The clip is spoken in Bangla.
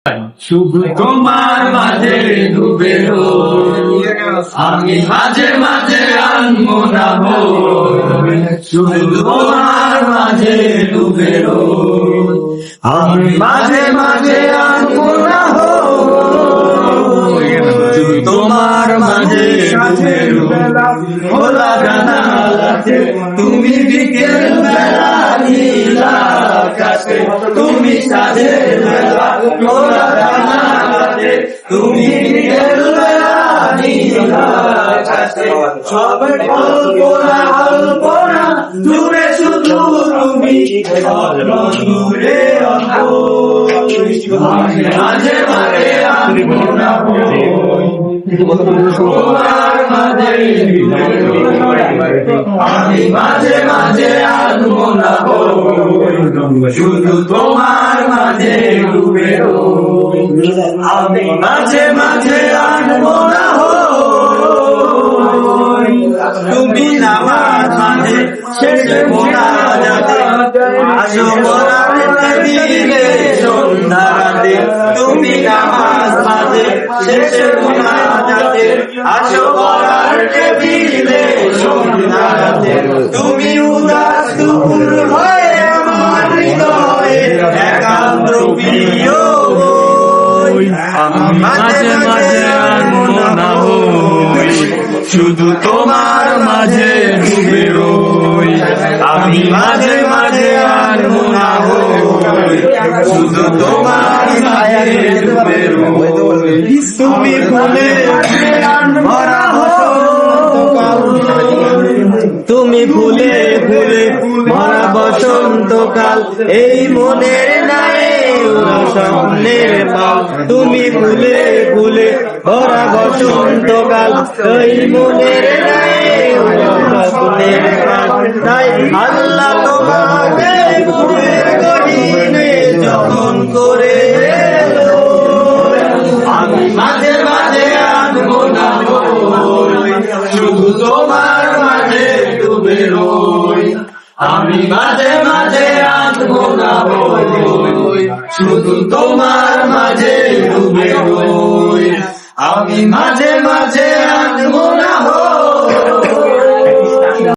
শুধু তোমার মাঝে ডুবে রই, আমি মাঝে মাঝে আনমনা হই। শুধু তোমার মাঝে ডুবে রই, আমি মাঝে মাঝে আনমনা হই। শুধু তোমার মাঝে ডুবে রই, খোলা জানালাতে তুমি বিকেল বেলা নীল আকাশে, তুমি সাজের বেলা খোলা জানালাতে তুমি বিকেল বেলা নীল আকাশে। সব কল্পনা কল্পনা দূরে শুধু তুমি, স্বপ্ন দূরে আমি মাঝে মাঝে আনমনা হই। তোমার মাঝে আমি মাঝে মাঝে আনমনা হই। শুধু তোমার মাঝে ডুবে রই, আমি মাঝে মাঝে আনমনা হই। তুমি নামাজ মাঝে শেষে মোনাজাতে আসো মোনার দিলে সন্ধ্যা রাতে। তুমি নামাজ মাঝে শেষে মোনাজাতে আসো মোনার টেবিলে সন্ধ্যা রাতে। তুমি উদাস দুপুর হয়ে আমার হৃদয়ে একান্ত প্রিয় বই। আমি মাঝে মাঝে আনমনা হই, শুধু তোমার মাঝে ডুবে রই। আমি মাঝে মাঝে আনমনা হই, শুধু তোমার মাঝে ডুবে রই। তুমি ফুলে ভরা বসন্তকাল, তুমি ফুলে ফুলে ভরা বসন্তকাল, এই মনের নাই স্বপ্নের পাল। তুমি ফুলে ফুলে ভরা বসন্তকাল, এই মনের নাই স্বপ্নের পাল। তাই আল্লাহ তোমাকে ফুলের গহীনে যখন করে এলো, আমি মাঝে মাঝে আনমনা হই। শুধু তোমার মাঝে ডুবে রই, আমি মাঝে মাঝে আনমনা হই। শুধু তোমার মাঝে ডুবে রই, আমি মাঝে